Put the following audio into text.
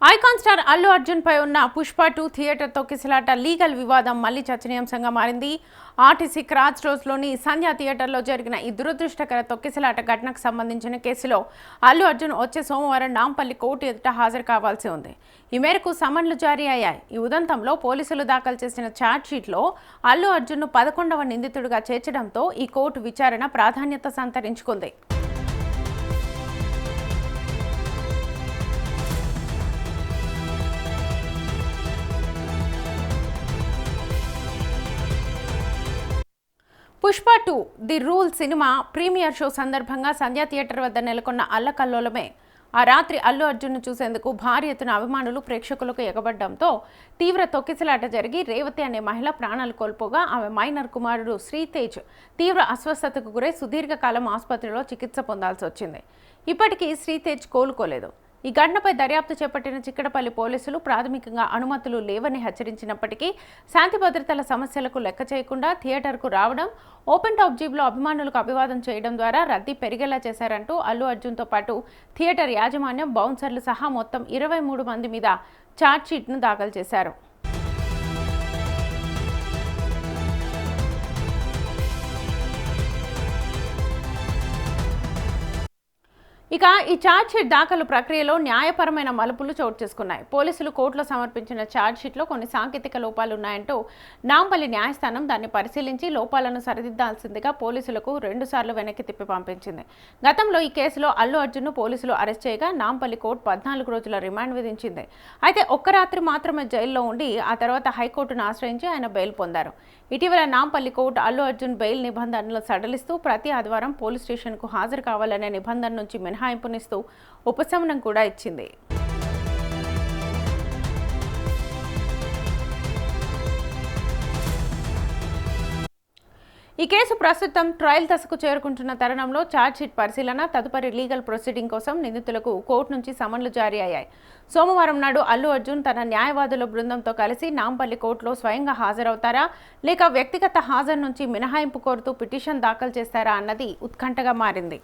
Icon star Allu Arjun పై ఉన్న Pushpa 2 theatre తొక్కిసలాట legal వివాదం మళ్లీ చర్చనీయాంశంగా మారింది. ఆర్టీసీ క్రాస్ రోడ్స్లోని సంధ్యా థియేటర్లో జరిగిన ఈ దురదృష్టకర తొక్కిసలాట ఘటనకు సంబంధించిన కేసులో అల్లు అర్జున్ వచ్చే సోమవారం నాంపల్లి కోర్టు ఎదుట హాజరు కావాల్సి ఉంది. ఈ మేరకు సమన్లు జారీ అయ్యాయి. ఈ ఉదంతంలో పోలీసులు దాఖలు చేసిన ఛార్జ్షీట్లో అల్లు అర్జున్ను 11వ నిందితుడిగా చేర్చడంతో ఈ కోర్టు విచారణ ప్రాధాన్యత సంతరించుకుంది. Pushpa 2 the rule cinema premiere show సందర్భంగా సంధ్యా థియేటర్ వద్ద నెలకొన్న అల్లకల్లోలమే. ఆ రాత్రి అల్లు అర్జున్ను చూసేందుకు భారీ ఎత్తున అభిమానులు ప్రేక్షకులకు ఎగబడ్డంతో తీవ్ర తొక్కిసలాట జరిగి రేవతి అనే మహిళ ప్రాణాలు కోల్పోగా ఆమె మైనర్ కుమారుడు శ్రీతేజ్ తీవ్ర అస్వస్థతకు గురై సుదీర్ఘకాలం ఆసుపత్రిలో చికిత్స పొందాల్సి వచ్చింది. ఇప్పటికీ శ్రీతేజ్ కోలుకోలేదు. ఈ ఘటనపై దర్యాప్తు చేపట్టిన చిక్కడపల్లి పోలీసులు ప్రాథమికంగా అనుమతులు లేవని హెచ్చరించినప్పటికీ శాంతి భద్రతల సమస్యలకు లెక్క చేయకుండా థియేటర్కు రావడం, ఓపెన్ టాప్ జీబ్లో అభిమానులకు అభివాదం చేయడం ద్వారా రద్దీ పెరిగేలా చేశారంటూ అల్లు అర్జున్తో పాటు థియేటర్ యాజమాన్యం, బౌన్సర్లు సహా మొత్తం 23 మంది మీద ఛార్జ్షీట్ను దాఖలు చేశారు. ఇక ఈ ఛార్జ్షీట్ దాఖలు ప్రక్రియలో న్యాయపరమైన మలుపులు చోటు చేసుకున్నాయి. పోలీసులు కోర్టులో సమర్పించిన ఛార్జ్షీట్లో కొన్ని సాంకేతిక లోపాలు ఉన్నాయంటూ నాంపల్లి న్యాయస్థానం దాన్ని పరిశీలించి లోపాలను సరిదిద్దాల్సిందిగా పోలీసులకు 2 సార్లు వెనక్కి తిప్పి పంపించింది. గతంలో ఈ కేసులో అల్లు అర్జున్ను పోలీసులు అరెస్ట్ చేయగా నాంపల్లి కోర్టు 14 రోజుల రిమాండ్ విధించింది. అయితే ఒక్క రాత్రి మాత్రమే జైల్లో ఉండి ఆ తర్వాత హైకోర్టును ఆశ్రయించి ఆయన బెయిల్ పొందారు. ఇటీవల నాంపల్లి కోర్టు అల్లు అర్జున్ బెయిల్ నిబంధనలు సడలిస్తూ ప్రతి ఆదివారం పోలీస్ స్టేషన్కు హాజరు కావాలనే నిబంధన నుంచి మినహాయింపునిస్తూ ఉపశమనం కూడా ఇచ్చింది. ఈ కేసు ప్రస్తుతం ట్రయల్ దశకు చేరుకుంటున్న తరుణంలో ఛార్జ్షీట్ పరిశీలన, తదుపరి లీగల్ ప్రొసీడింగ్ కోసం నిందితులకు కోర్టు నుంచి సమన్లు జారీ అయ్యాయి. సోమవారం నాడు అల్లు అర్జున్ తన న్యాయవాదుల బృందంతో కలిసి నాంపల్లి కోర్టులో స్వయంగా హాజరవుతారా లేక వ్యక్తిగత హాజరు నుంచి మినహాయింపు కోరుతూ పిటిషన్ దాఖలు చేస్తారా అన్నది ఉత్కంఠగా మారింది.